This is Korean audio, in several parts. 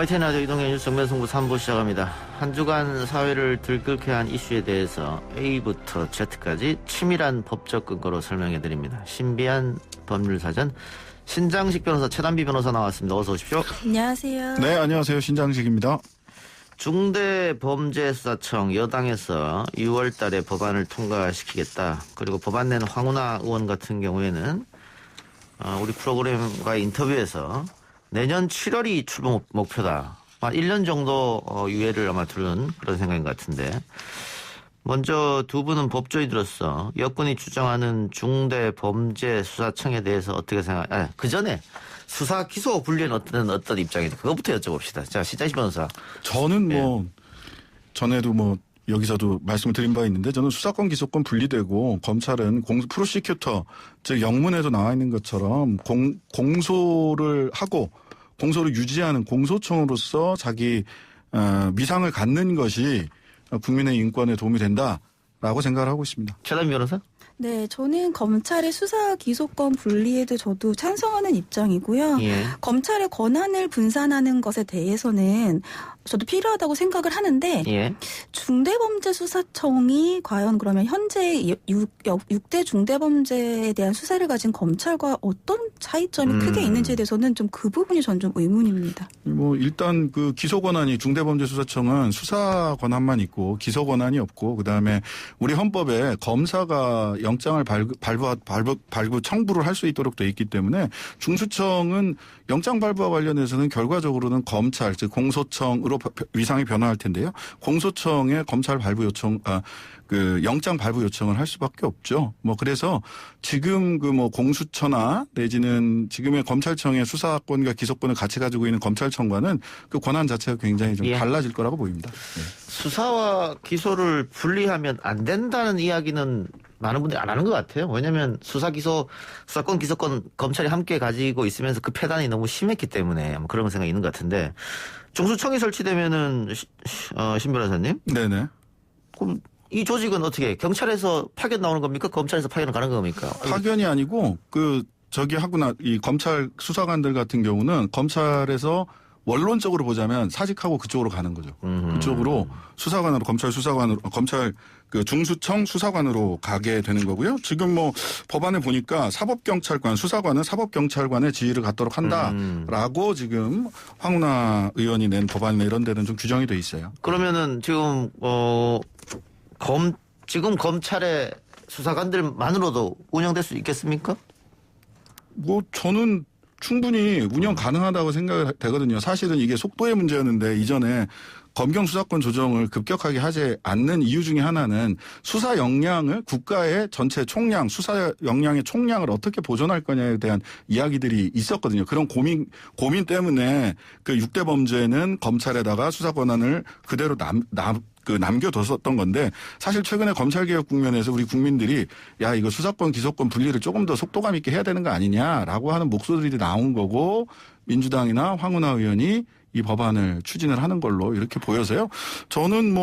YTN 라디오 이동현 뉴스 정면승부 3부 시작합니다. 한 주간 사회를 들끓게 한 이슈에 대해서 A부터 Z까지 치밀한 법적 근거로 설명해드립니다. 신비한 법률사전 신장식 변호사 최단비 변호사 나왔습니다. 어서 오십시오. 안녕하세요. 네, 안녕하세요. 신장식입니다. 중대범죄수사청 여당에서 6월 달에 법안을 통과시키겠다. 그리고 법안 낸 황운하 의원 같은 경우에는 우리 프로그램과 인터뷰에서 내년 7월이 출범 목표다. 한 1년 정도 유예를 아마 두는 그런 생각인 것 같은데. 먼저 두 분은 법조인으로서 여권이 주장하는 중대범죄수사청에 대해서 어떻게 그 전에 수사 기소 분리는 어떤 입장인지 그것부터 여쭤봅시다. 자, 신장식 변호사. 저는 전에도 여기서도 말씀을 드린 바 있는데 저는 수사권 기소권 분리되고 검찰은 프로시큐터 즉 영문에도 나와 있는 것처럼 공소를 하고 공소를 유지하는 공소청으로서 자기 위상을 갖는 것이 국민의 인권에 도움이 된다라고 생각을 하고 있습니다. 최단비 변호사? 네, 저는 검찰의 수사 기소권 분리에도 저도 찬성하는 입장이고요. 예. 검찰의 권한을 분산하는 것에 대해서는 저도 필요하다고 생각을 하는데 예. 중대범죄수사청이 과연 그러면 현재 6대 중대범죄에 대한 수사를 가진 검찰과 어떤 차이점이 크게 있는지에 대해서는 좀 그 부분이 전 좀 의문입니다. 일단 그 기소 권한이 중대범죄수사청은 수사 권한만 있고 기소 권한이 없고 그다음에 우리 헌법에 검사가 영장을 발부 청구를 할 수 있도록 돼 있기 때문에 중수청은 영장 발부와 관련해서는 결과적으로는 검찰 즉 공소청으로 위상이 변화할 텐데요. 공소청에 검찰 발부 요청 영장 발부 요청을 할 수밖에 없죠. 그래서 지금 공수처나 내지는 지금의 검찰청의 수사권과 기소권을 같이 가지고 있는 검찰청과는 그 권한 자체가 굉장히 좀 달라질 거라고 보입니다. 네. 수사와 기소를 분리하면 안 된다는 이야기는 많은 분들이 안 하는 것 같아요. 왜냐하면 수사권, 기소권 검찰이 함께 가지고 있으면서 그 폐단이 너무 심했기 때문에 그런 생각이 있는 것 같은데 중수청이 설치되면은 신 변호사님? 네네. 그럼 이 조직은 어떻게 경찰에서 파견 나오는 겁니까? 검찰에서 파견을 가는 겁니까? 파견이 아니고 이 검찰 수사관들 같은 경우는 검찰에서 원론적으로 보자면 사직하고 그쪽으로 가는 거죠. 그쪽으로 수사관으로 검찰 중수청 수사관으로 가게 되는 거고요. 지금 법안에 보니까 사법경찰관 수사관은 사법경찰관의 지위를 갖도록 한다라고 지금 황운하 의원이 낸 법안이나 이런 데는 좀 규정이 돼 있어요. 그러면은 지금 지금 검찰의 수사관들만으로도 운영될 수 있겠습니까? 저는 충분히 운영 가능하다고 생각이 되거든요. 사실은 이게 속도의 문제였는데 이전에 검경 수사권 조정을 급격하게 하지 않는 이유 중에 하나는 수사 역량을 국가의 전체 총량, 수사 역량의 총량을 어떻게 보존할 거냐에 대한 이야기들이 있었거든요. 그런 고민 때문에 그 6대 범죄는 검찰에다가 수사 권한을 그대로 남겨뒀었던 건데 사실 최근에 검찰개혁 국면에서 우리 국민들이 이거 수사권 기소권 분리를 조금 더 속도감 있게 해야 되는 거 아니냐라고 하는 목소리들이 나온 거고 민주당이나 황운하 의원이 이 법안을 추진을 하는 걸로 이렇게 보여서요. 저는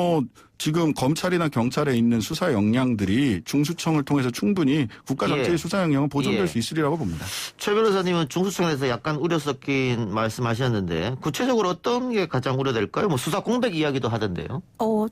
지금 검찰이나 경찰에 있는 수사 역량들이 중수청을 통해서 충분히 국가 전체의 수사 역량은 보존될 수 있으리라고 봅니다. 최 변호사님은 중수청에서 약간 우려 섞인 말씀하셨는데 구체적으로 어떤 게 가장 우려될까요? 수사 공백 이야기도 하던데요.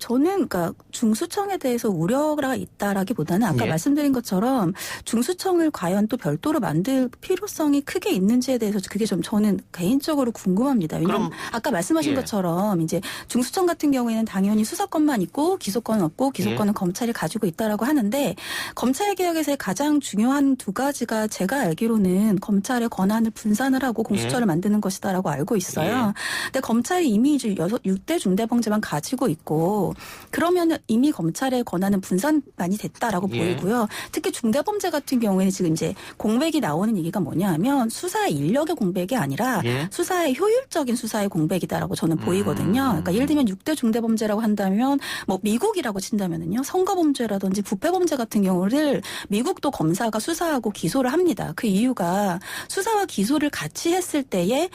저는 중수청에 대해서 우려가 있다라기보다는 아까 말씀드린 것처럼 중수청을 과연 또 별도로 만들 필요성이 크게 있는지에 대해서 그게 좀 저는 개인적으로 궁금합니다. 왜냐하면 아까 말씀하신 것처럼 이제 중수청 같은 경우에는 당연히 수사권만 있고 기소권은 없고 기소권은 검찰이 가지고 있다라고 하는데 검찰 개혁에서의 가장 중요한 두 가지가 제가 알기로는 검찰의 권한을 분산을 하고 공수처를 만드는 것이다라고 알고 있어요. 근데 검찰이 이미 이제 6대 중대범죄만 가지고 있고 그러면 이미 검찰의 권한은 분산 많이 됐다라고 보이고요. 특히 중대범죄 같은 경우에는 지금 이제 공백이 나오는 얘기가 뭐냐 하면 수사 인력의 공백이 아니라 수사의 효율적인 수사의 공백이다라고 저는 보이거든요. 그러니까 예를 들면 6대 중대범죄라고 한다면 뭐 미국이라고 친다면은요. 선거범죄라든지 부패범죄 같은 경우를 미국도 검사가 수사하고 기소를 합니다. 그 이유가 수사와 기소를 같이 했을 때에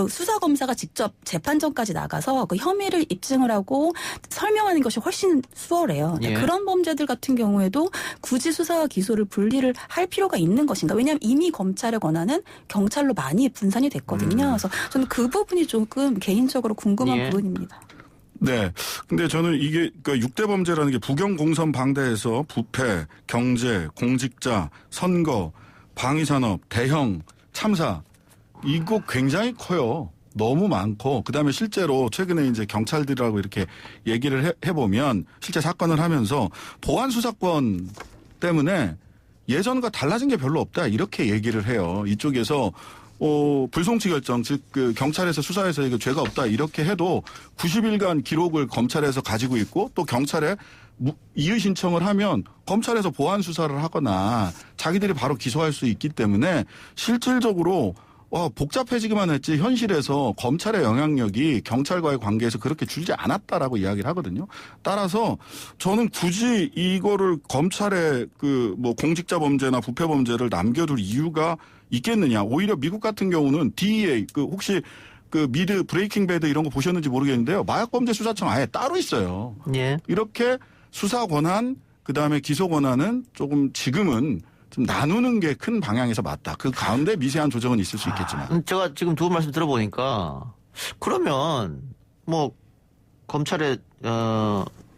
수사검사가 직접 재판정까지 나가서 그 혐의를 입증을 하고 설명하는 것이 훨씬 수월해요. 예. 그런 범죄들 같은 경우에도 굳이 수사와 기소를 분리를 할 필요가 있는 것인가. 왜냐하면 이미 검찰의 권한은 경찰로 많이 분산이 됐거든요. 그래서 저는 그 부분이 조금 개인적으로 궁금한 예. 부분입니다. 네. 근데 저는 이게 그러니까 6대 범죄라는 게 부경 공선 방대에서 부패, 경제, 공직자, 선거, 방위산업, 대형 참사 이거 굉장히 커요. 너무 많고 그다음에 실제로 최근에 이제 경찰들하고 이렇게 얘기를 해보면 실제 사건을 하면서 보안 수사권 때문에 예전과 달라진 게 별로 없다 이렇게 얘기를 해요. 이쪽에서 불송치 결정 즉 그 경찰에서 수사해서 이거 죄가 없다 이렇게 해도 90일간 기록을 검찰에서 가지고 있고 또 경찰에 이의 신청을 하면 검찰에서 보안 수사를 하거나 자기들이 바로 기소할 수 있기 때문에 실질적으로 복잡해지기만 했지 현실에서 검찰의 영향력이 경찰과의 관계에서 그렇게 줄지 않았다라고 이야기를 하거든요. 따라서 저는 굳이 이거를 검찰의 그 뭐 공직자 범죄나 부패 범죄를 남겨둘 이유가 있겠느냐. 오히려 미국 같은 경우는 DEA 그 혹시 그 미드 브레이킹 배드 이런 거 보셨는지 모르겠는데요. 마약 범죄 수사청 아예 따로 있어요. 예. 이렇게 수사 권한 그다음에 기소 권한은 조금 지금은 좀 나누는 게 큰 방향에서 맞다. 그 가운데 미세한 조정은 있을 수 있겠지만. 제가 지금 두 분 말씀 들어보니까 그러면 뭐 검찰의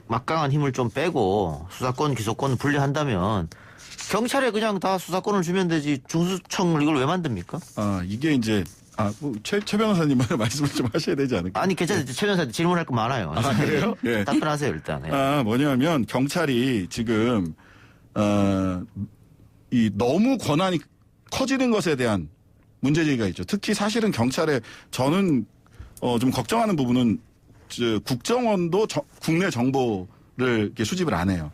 막강한 힘을 좀 빼고 수사권, 기소권 분리한다면 경찰에 그냥 다 수사권을 주면 되지 중수청을 이걸 왜 만듭니까? 이게 이제 최 변호사님 말씀을 좀 하셔야 되지 않을까? 아니 괜찮아요. 최 변호사한테 질문할 거 많아요. 그래요? 예. 답변하세요 일단. 예. 뭐냐면 경찰이 지금 이 너무 권한이 커지는 것에 대한 문제제기가 있죠. 특히 사실은 경찰에 저는 좀 걱정하는 부분은 국정원도 국내 정보를 이렇게 수집을 안 해요.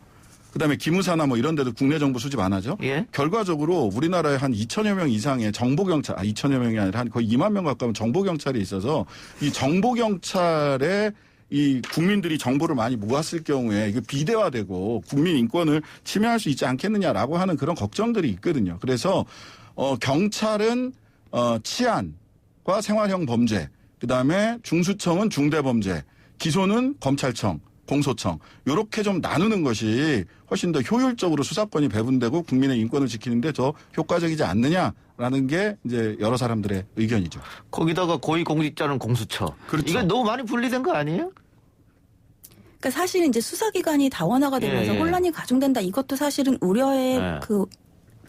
그다음에 기무사나 뭐 이런 데도 국내 정보 수집 안 하죠. 예? 결과적으로 우리나라에 한 2천여 명 이상의 정보경찰, 2천여 명이 아니라 한 거의 2만 명 가까운 정보경찰이 있어서 이 정보경찰에 이 국민들이 정보를 많이 모았을 경우에 이게 비대화되고 국민 인권을 침해할 수 있지 않겠느냐라고 하는 그런 걱정들이 있거든요. 그래서 경찰은 치안과 생활형 범죄, 그다음에 중수청은 중대범죄, 기소는 검찰청, 공소청 이렇게 좀 나누는 것이 훨씬 더 효율적으로 수사권이 배분되고 국민의 인권을 지키는데 더 효과적이지 않느냐라는 게 이제 여러 사람들의 의견이죠. 거기다가 고위공직자는 공수처. 그렇죠. 이거 너무 많이 분리된 거 아니에요? 그러니까 사실은 이제 수사기관이 다원화가 되면서 예. 혼란이 가중된다. 이것도 사실은 우려의 예.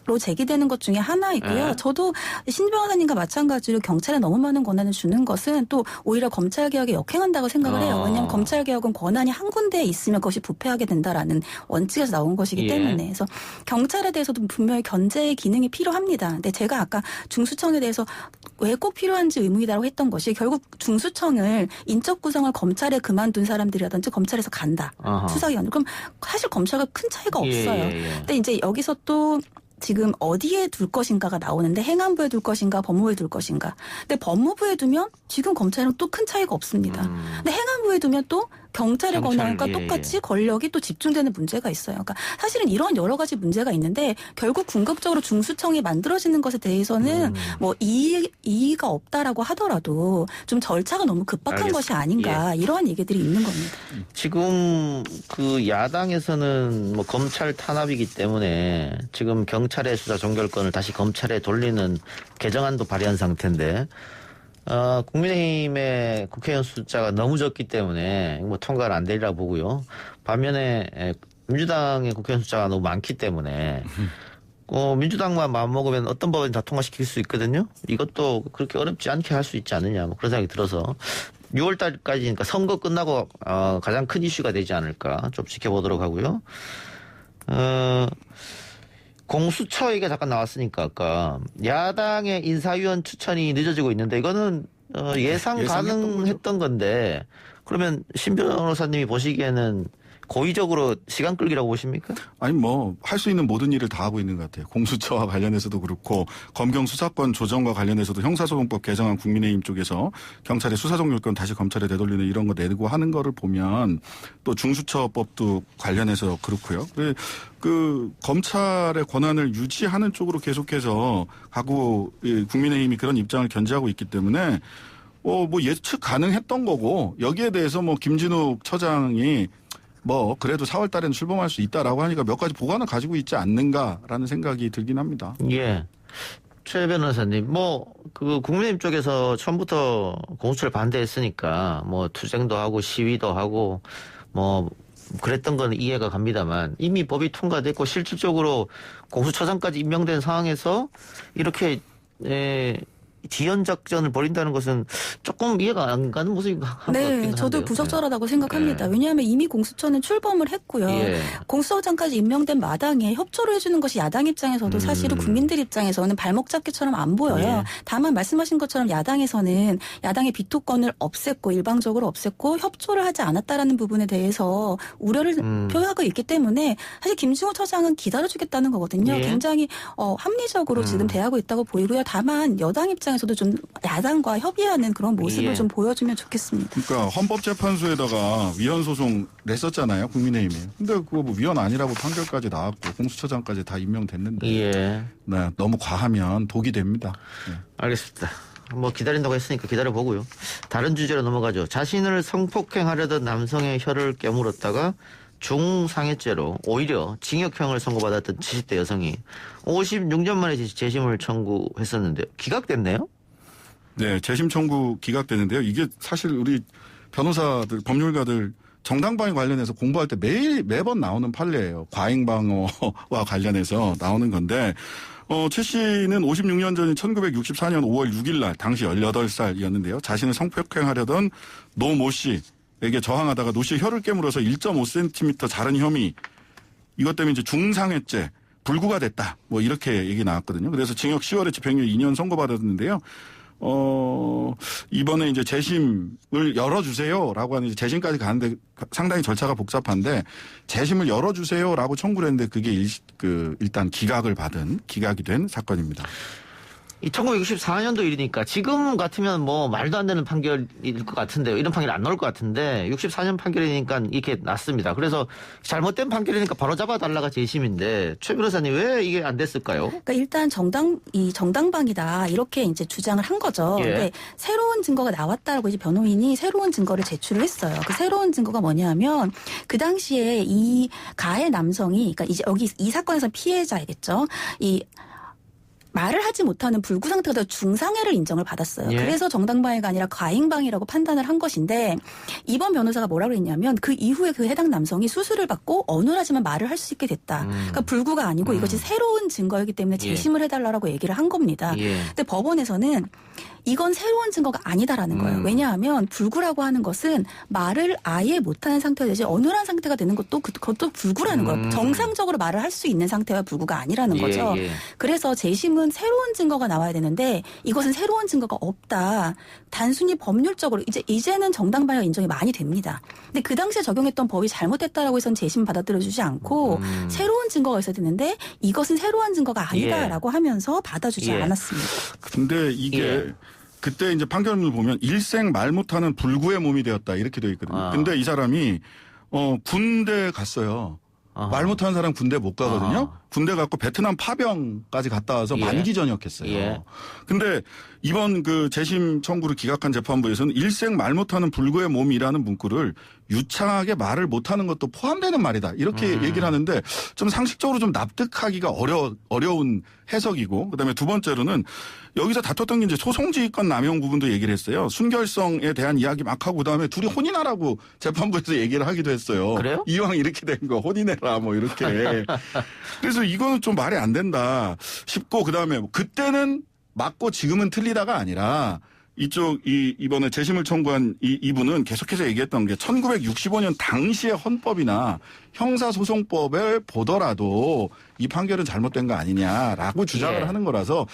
로 제기되는 것 중에 하나이고요. 예. 저도 신 변호사님과 마찬가지로 경찰에 너무 많은 권한을 주는 것은 또 오히려 검찰개혁에 역행한다고 생각을 해요. 왜냐하면 검찰개혁은 권한이 한 군데에 있으면 그것이 부패하게 된다라는 원칙에서 나온 것이기 예. 때문에. 그래서 경찰에 대해서도 분명히 견제의 기능이 필요합니다. 근데 제가 아까 중수청에 대해서 왜 꼭 필요한지 의문이다라고 했던 것이 결국 중수청을 인적 구성을 검찰에 그만둔 사람들이라든지 검찰에서 간다. 아하. 수사기관으로. 그럼 사실 검찰과 큰 차이가 없어요. 예. 근데 이제 여기서 또 지금 어디에 둘 것인가가 나오는데 행안부에 둘 것인가 법무부에 둘 것인가. 근데 법무부에 두면 지금 검찰은 또 큰 차이가 없습니다. 근데 행안부에 두면 또 경찰의 권한과 예, 똑같이 권력이 또 집중되는 문제가 있어요. 그러니까 사실은 이런 여러 가지 문제가 있는데 결국 궁극적으로 중수청이 만들어지는 것에 대해서는 뭐 이의가 없다라고 하더라도 좀 절차가 너무 급박한 알겠습니다. 것이 아닌가 이러한 얘기들이 있는 겁니다. 지금 그 야당에서는 뭐 검찰 탄압이기 때문에 지금 경찰의 수사 종결권을 다시 검찰에 돌리는 개정안도 발의한 상태인데 국민의힘의 국회의원 숫자가 너무 적기 때문에 뭐 통과는 안 되리라 보고요. 반면에 민주당의 국회의원 숫자가 너무 많기 때문에 민주당만 마음먹으면 어떤 법은 다 통과시킬 수 있거든요. 이것도 그렇게 어렵지 않게 할 수 있지 않느냐 뭐 그런 생각이 들어서 6월 달까지니까 선거 끝나고 가장 큰 이슈가 되지 않을까 좀 지켜보도록 하고요. 공수처 얘기가 잠깐 나왔으니까 아까 야당의 인사위원 추천이 늦어지고 있는데 이거는 예상 가능했던 건데 그러면 신 변호사님이 보시기에는 고의적으로 시간 끌기라고 보십니까? 아니 뭐 할 수 있는 모든 일을 다 하고 있는 것 같아요. 공수처와 관련해서도 그렇고 검경 수사권 조정과 관련해서도 형사소송법 개정안 국민의힘 쪽에서 경찰의 수사정결권 다시 검찰에 되돌리는 이런 거 내고 하는 거를 보면 또 중수처법도 관련해서 그렇고요. 그 검찰의 권한을 유지하는 쪽으로 계속해서 가고 국민의힘이 그런 입장을 견지하고 있기 때문에 뭐 예측 가능했던 거고 여기에 대해서 뭐 김진욱 처장이 뭐 그래도 4월 달에는 출범할 수 있다라고 하니까 몇 가지 보관을 가지고 있지 않는가라는 생각이 들긴 합니다. 예. 최 변호사님, 그 국민의힘 쪽에서 처음부터 공수처를 반대했으니까 투쟁도 하고 시위도 하고 그랬던 건 이해가 갑니다만 이미 법이 통과됐고 실질적으로 공수처장까지 임명된 상황에서 이렇게 지연 작전을 벌인다는 것은 조금 이해가 안 가는 모습인 것 같긴 한데요. 네, 저도 부적절하다고 생각합니다. 네. 왜냐하면 이미 공수처는 출범을 했고요. 예. 공수처장까지 임명된 마당에 협조를 해주는 것이 야당 입장에서도 사실은 국민들 입장에서는 발목 잡기처럼 안 보여요. 예. 다만 말씀하신 것처럼 야당에서는 야당의 비토권을 없앴고 일방적으로 없앴고 협조를 하지 않았다라는 부분에 대해서 우려를 표하고 있기 때문에 사실 김진호 처장은 기다려주겠다는 거거든요. 예. 굉장히 합리적으로 지금 대하고 있다고 보이고요. 다만 여당 입장에서도 좀 야당과 협의하는 그런 모습을 예. 좀 보여주면 좋겠습니다. 그러니까 헌법재판소에다가 위헌 소송 냈었잖아요, 국민의힘이. 근데 그거 뭐 위헌 아니라고 판결까지 나왔고 공수처장까지 다 임명됐는데 예. 네, 너무 과하면 독이 됩니다. 네. 알겠습니다. 기다린다고 했으니까 기다려보고요. 다른 주제로 넘어가죠. 자신을 성폭행하려던 남성의 혀를 깨물었다가 중상해죄로 오히려 징역형을 선고받았던 70대 여성이 56년 만에 재심을 청구했었는데요. 기각됐네요? 네, 재심 청구 기각되는데요. 이게 사실 우리 변호사들, 법률가들 정당방위 관련해서 공부할 때 매번 나오는 판례예요. 과잉방어와 관련해서 나오는 건데 최 씨는 56년 전인 1964년 5월 6일 날 당시 18살이었는데요. 자신을 성폭행하려던 노 모 씨에게 저항하다가 노 씨의 혀를 깨물어서 1.5cm 자른 혐의 이것 때문에 이제 중상해죄 불구가 됐다. 이렇게 얘기 나왔거든요. 그래서 징역 10월에 집행유예 2년 선고받았는데요. 이번에 이제 재심을 열어주세요라고 하는 재심까지 가는데 상당히 절차가 복잡한데 재심을 열어주세요라고 청구를 했는데 그게 일단 기각이 된 사건입니다. 1964년도 일이니까 지금 같으면 말도 안 되는 판결일 것 같은데요. 이런 판결이 안 나올 것 같은데 64년 판결이니까 이렇게 났습니다. 그래서 잘못된 판결이니까 바로 잡아달라가 재심인데 최 변호사님 왜 이게 안 됐을까요? 그러니까 일단 정당방위다 이렇게 이제 주장을 한 거죠. 예. 근데 새로운 증거가 나왔다라고 이제 변호인이 새로운 증거를 제출을 했어요. 그 새로운 증거가 뭐냐면 그 당시에 이 가해 남성이 그러니까 이제 여기 이 사건에서 피해자이겠죠. 이 말을 하지 못하는 불구 상태가 더 중상해를 인정을 받았어요. 예. 그래서 정당방위가 아니라 과잉방위라고 판단을 한 것인데 이번 변호사가 뭐라고 했냐면 그 이후에 그 해당 남성이 수술을 받고 어눌하지만 말을 할 수 있게 됐다. 그러니까 불구가 아니고 이것이 새로운 증거이기 때문에 재심을 해달라고 얘기를 한 겁니다. 예. 근데 법원에서는 이건 새로운 증거가 아니다라는 거예요. 왜냐하면 불구라고 하는 것은 말을 아예 못하는 상태가 되지 어눌한 상태가 되는 것도 그것도 불구라는 거예요. 정상적으로 말을 할 수 있는 상태가 불구가 아니라는 거죠. 예. 그래서 재심은 새로운 증거가 나와야 되는데 이것은 새로운 증거가 없다. 단순히 법률적으로 이제는 정당방위가 인정이 많이 됩니다. 근데 그 당시에 적용했던 법이 잘못됐다라고 해서는 재심 받아들여주지 않고 새로운 증거가 있어야 되는데 이것은 새로운 증거가 아니다라고 하면서 받아주지 예. 않았습니다. 근데 이게 그때 이제 판결문을 보면 일생 말 못하는 불구의 몸이 되었다 이렇게 되어 있거든요. 근데 이 사람이 군대 갔어요. 말 못하는 사람 군대 못 가거든요. 군대 갔고 베트남 파병까지 갔다 와서 예. 만기 전역했어요. 예. 근데 이번 그 재심 청구를 기각한 재판부에서는 일생 말 못하는 불구의 몸이라는 문구를 유창하게 말을 못하는 것도 포함되는 말이다. 이렇게 얘기를 하는데 좀 상식적으로 좀 납득하기가 어려운 해석이고 그다음에 두 번째로는 여기서 다퉜던 게 이제 소송지휘권 남용 부분도 얘기를 했어요. 순결성에 대한 이야기 막 하고 그다음에 둘이 혼인하라고 재판부에서 얘기를 하기도 했어요. 그래요? 이왕 이렇게 된 거 혼인해라 이렇게. 그래서 이거는 좀 말이 안 된다 싶고 그다음에 그때는 맞고 지금은 틀리다가 아니라 이번에 재심을 청구한 이분은 계속해서 얘기했던 게 1965년 당시의 헌법이나 형사소송법을 보더라도 이 판결은 잘못된 거 아니냐라고 주장을 하는 거라서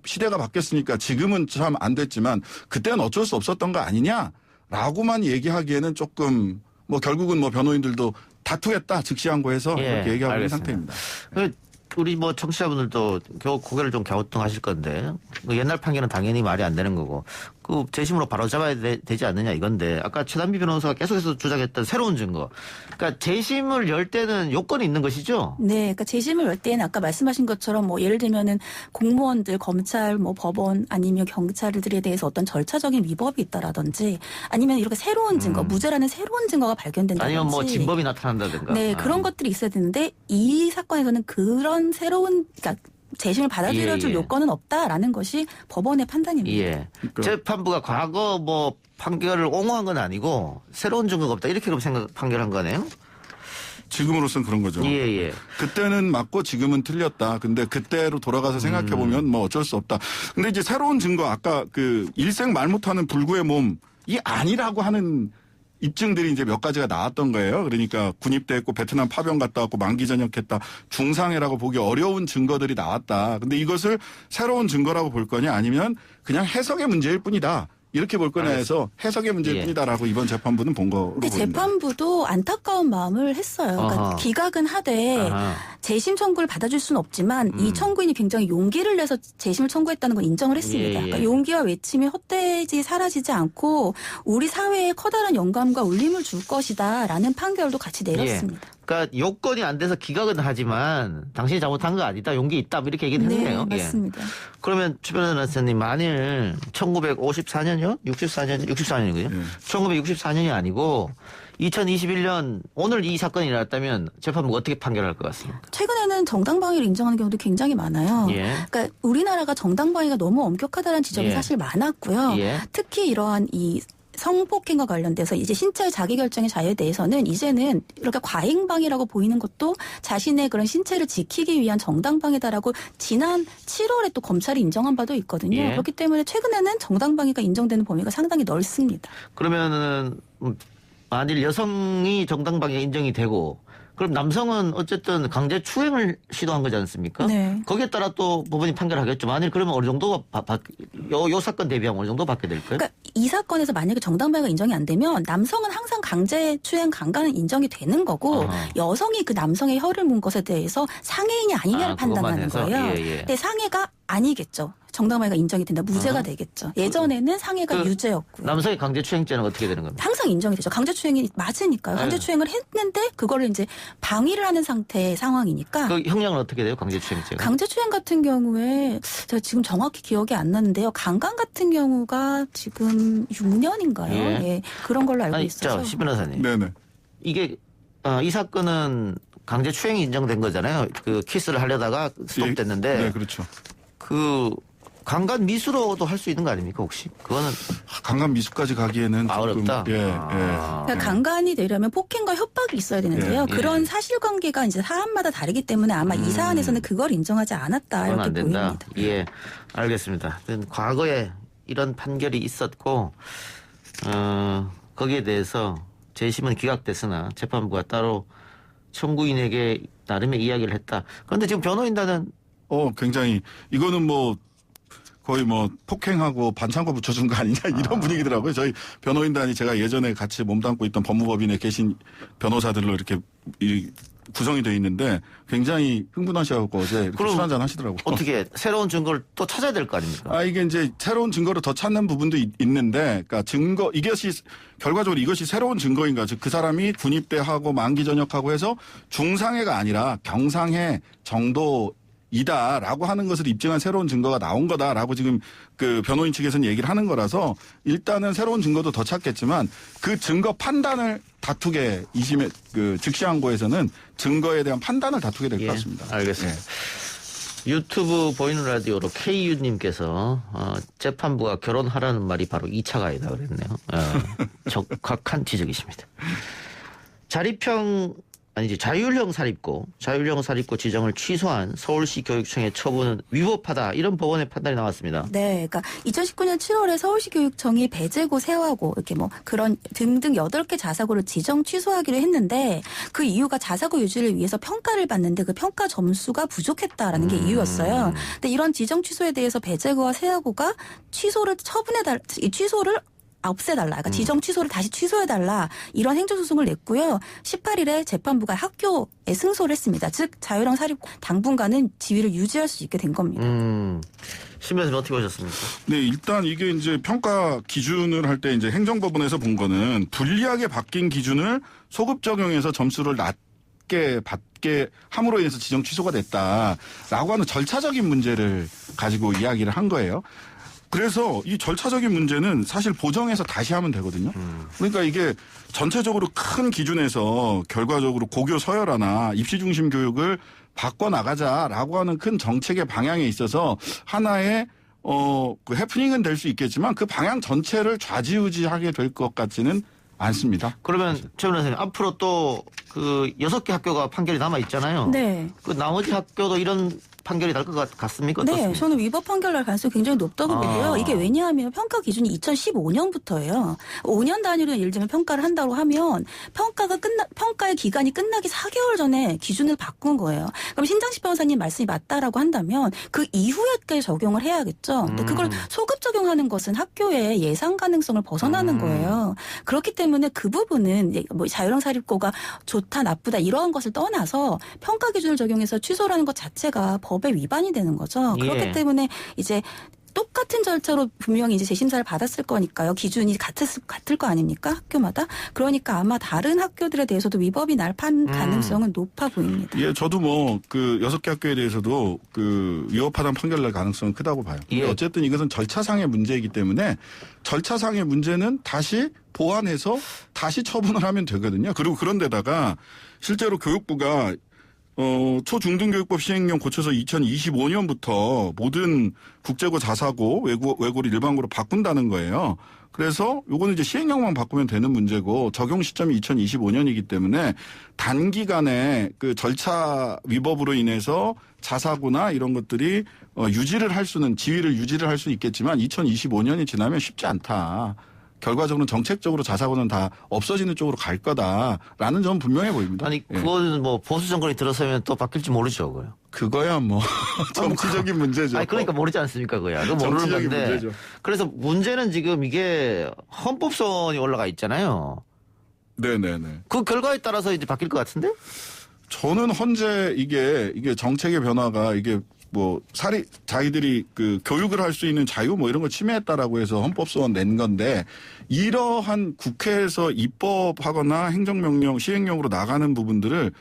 시대가 바뀌었으니까 지금은 참 안 됐지만 그때는 어쩔 수 없었던 거 아니냐라고만 얘기하기에는 조금 뭐 결국은 뭐 변호인들도 다투겠다 즉시항고해서 예, 이렇게 얘기하고 있는 알겠습니다. 상태입니다. 우리 뭐 청취자분들도 고개를 좀 갸우뚱하실 건데 그 옛날 판결은 당연히 말이 안 되는 거고 그 재심으로 바로 잡아야 되지 않느냐 이건데 아까 최단비 변호사가 계속해서 주장했던 새로운 증거. 그러니까 재심을 열 때는 요건이 있는 것이죠. 네, 그러니까 재심을 열 때는 아까 말씀하신 것처럼 뭐 예를 들면은 공무원들, 검찰, 뭐 법원 아니면 경찰들에 대해서 어떤 절차적인 위법이 있다라든지 아니면 이렇게 새로운 증거, 무죄라는 새로운 증거가 발견된다든지 아니면 뭐 진범이 나타난다든가. 네, 그런 것들이 있어야 되는데 이 사건에서는 그런 새로운 그러니까 재심을 받아들여줄 예. 요건은 없다라는 것이 법원의 판단입니다. 예. 그러니까. 재판부가 과거 뭐 판결을 옹호한 건 아니고 새로운 증거가 없다 이렇게 그럼 판결한 거네요. 지금으로선 그런 거죠. 예. 그때는 맞고 지금은 틀렸다. 근데 그때로 돌아가서 생각해 보면 뭐 어쩔 수 없다. 근데 이제 새로운 증거 아까 그 일생 말 못하는 불구의 몸이 아니라고 하는 입증들이 이제 몇 가지가 나왔던 거예요. 그러니까 군입대했고 베트남 파병 갔다 왔고 만기 전역했다. 중상해라고 보기 어려운 증거들이 나왔다. 근데 이것을 새로운 증거라고 볼 거냐 아니면 그냥 해석의 문제일 뿐이다. 이렇게 볼 거냐 해서 해석의 문제일 예. 뿐이다라고 이번 재판부는 본 거로 근데 보입니다. 재판부도 안타까운 마음을 했어요. 그러니까 아하. 기각은 하되 아하. 재심 청구를 받아줄 수는 없지만 이 청구인이 굉장히 용기를 내서 재심을 청구했다는 걸 인정을 했습니다. 예. 그러니까 용기와 외침이 헛되지 사라지지 않고 우리 사회에 커다란 영감과 울림을 줄 것이다라는 판결도 같이 내렸습니다. 그러니까 요건이 안 돼서 기각은 하지만 당신이 잘못한 거 아니다. 용기 있다. 뭐 이렇게 얘기를 했네요. 네, 맞습니다. 그러면 최 변호사님 만일 1954년이요? 64년이고요. 예. 1964년이 아니고 2021년 오늘 이 사건이 일어났다면 재판부가 어떻게 판결할 것 같습니까? 최근에는 정당방위를 인정하는 경우도 굉장히 많아요. 예. 그러니까 우리나라가 정당방위가 너무 엄격하다는 지적이 예. 사실 많았고요. 예. 특히 이러한 이 성폭행과 관련돼서 이제 신체 자기결정의 자유에 대해서는 이제는 이렇게 과잉방위라고 보이는 것도 자신의 그런 신체를 지키기 위한 정당방위다라고 지난 7월에 또 검찰이 인정한 바도 있거든요. 예. 그렇기 때문에 최근에는 정당방위가 인정되는 범위가 상당히 넓습니다. 그러면은 만일 여성이 정당방위가 인정이 되고 그럼 남성은 어쨌든 강제 추행을 시도한 거지 않습니까? 네. 거기에 따라 또 법원이 판결하겠죠. 만일 그러면 어느 정도가 요 사건 대비하면 어느 정도 받게 될까요? 그러니까 이 사건에서 만약에 정당방위가 인정이 안 되면 남성은 항상 강제 추행 강간은 인정이 되는 거고 아하. 여성이 그 남성의 혀를 문 것에 대해서 상해인이 아니냐를 그것만 판단하는 해서? 거예요. 예. 근데 상해가 아니겠죠. 정당방위가 인정이 된다. 무죄가 아하. 되겠죠. 예전에는 상해가 그 유죄였고요. 남성의 강제 추행죄는 어떻게 되는 겁니까? 항상 인정이 되죠. 강제추행이 맞으니까요. 네. 강제추행을 했는데 그거를 이제 방위를 하는 상태의 상황이니까 그 형량은 어떻게 돼요? 강제 추행죄가? 강제추행 같은 경우에 제가 지금 정확히 기억이 안 나는데요. 강간 같은 경우가 지금 6년인가요? 예. 예. 그런 걸로 알고 아니, 있어서. 시 변호사님. 네네. 이게 이 사건은 강제 추행이 인정된 거잖아요. 그 키스를 하려다가 스톱됐는데 네, 그렇죠. 그 강간 미수로도 할 수 있는 거 아닙니까 혹시? 그거는 강간 미수까지 가기에는 조금, 어렵다. 예, 그러니까 강간이 되려면 폭행과 협박이 있어야 되는데요. 예. 그런 사실관계가 이제 사안마다 다르기 때문에 아마 이 사안에서는 그걸 인정하지 않았다 그건 이렇게 안 된다. 보입니다. 예, 알겠습니다. 과거에 이런 판결이 있었고 거기에 대해서 재심은 기각됐으나 재판부가 따로 청구인에게 나름의 이야기를 했다. 그런데 지금 변호인단은 굉장히 이거는 뭐 거의 뭐 폭행하고 반창고 붙여준 거 아니냐 이런 분위기더라고요. 저희 변호인단이 제가 예전에 같이 몸담고 있던 법무법인에 계신 변호사들로 이렇게 구성이 돼 있는데 굉장히 흥분하셔갖고 어제 이렇게 그럼 술 한잔 하시더라고요. 어떻게 새로운 증거를 또 찾아야 될 거 아닙니까? 이게 이제 새로운 증거를 더 찾는 부분도 있는데, 그러니까 이것이 결과적으로 이것이 새로운 증거인가, 즉 그 사람이 군입대하고 만기 전역하고 해서 중상해가 아니라 경상해 정도이다라고 하는 것을 입증한 새로운 증거가 나온 거다라고 지금 그 변호인 측에서는 얘기를 하는 거라서 일단은 새로운 증거도 더 찾겠지만 그 증거 판단을 다투게 이심의 그 즉시항고에서는 증거에 대한 판단을 다투게 될 것 같습니다. 알겠습니다. 예. 유튜브 보이는 라디오로 KU님께서 재판부가 결혼하라는 말이 바로 2차 가이다 그랬네요. 적확한 지적이십니다. 자율형 사립고 지정을 취소한 서울시 교육청의 처분은 위법하다. 이런 법원의 판단이 나왔습니다. 네, 그러니까 2019년 7월에 서울시 교육청이 배제고 세화고 이렇게 뭐 그런 등등 8개 자사고를 지정 취소하기로 했는데 그 이유가 자사고 유지를 위해서 평가를 받는데 그 평가 점수가 부족했다라는 게 이유였어요. 근데 이런 지정 취소에 대해서 배제고와 세화고가 취소를 없애달라. 그러니까 지정 취소를 다시 취소해달라. 이런 행정소송을 냈고요. 18일에 재판부가 학교에 승소를 했습니다. 즉 자유랑 사립 당분간은 지위를 유지할 수 있게 된 겁니다. 신 변호사님 어떻게 보셨습니까? 네, 일단 이게 이제 평가 기준을 할 때 이제 행정법원에서 본 거는 불리하게 바뀐 기준을 소급 적용해서 점수를 낮게 받게 함으로 인해서 지정 취소가 됐다라고 하는 절차적인 문제를 가지고 이야기를 한 거예요. 그래서 이 절차적인 문제는 사실 보정해서 다시 하면 되거든요. 그러니까 이게 전체적으로 큰 기준에서 결과적으로 고교 서열화나 입시 중심 교육을 바꿔나가자라고 하는 큰 정책의 방향에 있어서 하나의 그 해프닝은 될 수 있겠지만 그 방향 전체를 좌지우지하게 될 것 같지는 않습니다. 그러면 최 변호사님 앞으로 또 그 6개 학교가 판결이 남아 있잖아요. 네. 그 나머지 학교도 이런 판결이 날 것 같습니까? 네, 어떻습니까? 저는 위법 판결 날 가능성이 굉장히 높다고 보고요. 이게 왜냐하면 평가 기준이 2015년부터예요. 5년 단위로 예를 들면 평가를 한다고 하면 평가의 기간이 끝나기 4개월 전에 기준을 바꾼 거예요. 그럼 신장식 변호사님 말씀이 맞다라고 한다면 그 이후에 적용을 해야겠죠. 근데 그걸 소급 적용하는 것은 학교의 예상 가능성을 벗어나는 거예요. 그렇기 때문에 그 부분은 뭐 자유형 사립고가 좋다 나쁘다 이러한 것을 떠나서 평가 기준을 적용해서 취소라는 것 자체가 법의 위반이 되는 거죠. 예. 그렇기 때문에 이제 똑같은 절차로 분명히 이제 재심사를 받았을 거니까요. 기준이 같을 거 아닙니까? 학교마다. 그러니까 아마 다른 학교들에 대해서도 위법이 날 가능성은 높아 보입니다. 예, 저도 뭐 그 6개 학교에 대해서도 그 위법하다는 판결 날 가능성은 크다고 봐요. 예. 어쨌든 이것은 절차상의 문제이기 때문에 절차상의 문제는 다시 보완해서 다시 처분을 하면 되거든요. 그리고 그런데다가 실제로 교육부가 초중등교육법 시행령 고쳐서 2025년부터 모든 국제고 자사고 외고를 일반고로 바꾼다는 거예요. 그래서 요거는 이제 시행령만 바꾸면 되는 문제고 적용 시점이 2025년이기 때문에 단기간에 그 절차 위법으로 인해서 자사고나 이런 것들이 지위를 유지를 할 수 있겠지만 2025년이 지나면 쉽지 않다. 결과적으로는 정책적으로 자사고는 다 없어지는 쪽으로 갈 거다라는 점은 분명해 보입니다. 아니 예. 그거는 뭐 보수 정권이 들어서면 또 바뀔지 모르죠, 그거요. 그거야 뭐 정치적인 문제죠. 아니 그러니까 모르지 않습니까, 그거야. 그거 모르는 정치적인 건데. 문제죠. 그래서 문제는 지금 이게 헌법소원이 올라가 있잖아요. 네네네. 그 결과에 따라서 이제 바뀔 것 같은데? 저는 현재 이게 정책의 변화가 이게 뭐 자기들이 그 교육을 할 수 있는 자유 뭐 이런 걸 침해했다라고 해서 헌법소원 낸 건데 이러한 국회에서 입법하거나 행정명령 시행령으로 나가는 부분들을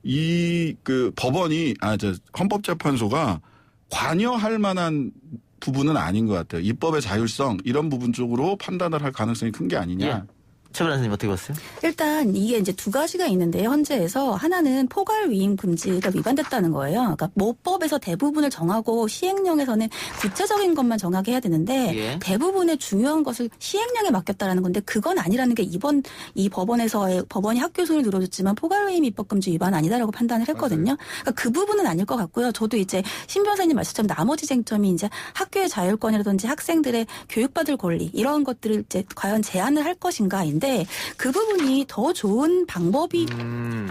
이 그 헌법재판소가 관여할 만한 부분은 아닌 것 같아요. 입법의 자율성 이런 부분 쪽으로 판단을 할 가능성이 큰 게 아니냐. 예. 최 변호사님 어떻게 보세요? 일단 이게 이제 두 가지가 있는데요. 헌재에서 하나는 포괄 위임 금지가 위반됐다는 거예요. 그러니까 모법에서 대부분을 정하고 시행령에서는 구체적인 것만 정하게 해야 되는데 예. 대부분의 중요한 것을 시행령에 맡겼다라는 건데 그건 아니라는 게 이 법원이 학교 손을 들어줬지만 포괄 위임 입법 금지 위반 아니다라고 판단을 했거든요. 그러니까 그 부분은 아닐 것 같고요. 저도 이제 신 변호사님 말씀처럼 나머지 쟁점이 이제 학교의 자율권이라든지 학생들의 교육받을 권리 이런 것들을 이제 과연 제한을 할 것인가인데 그 부분이 더 좋은 방법이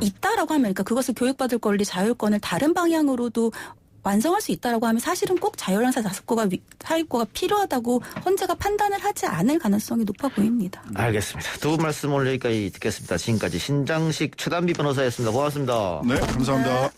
있다라고 하면 그러니까 그것을 교육받을 권리 자율권을 다른 방향으로도 완성할 수 있다라고 하면 사실은 꼭 자율형사 사립고가 필요하다고 헌재가 판단을 하지 않을 가능성이 높아 보입니다. 알겠습니다. 두 분 말씀 오늘 여기까지 듣겠습니다. 지금까지 신장식 최단비 변호사였습니다. 고맙습니다. 네, 감사합니다.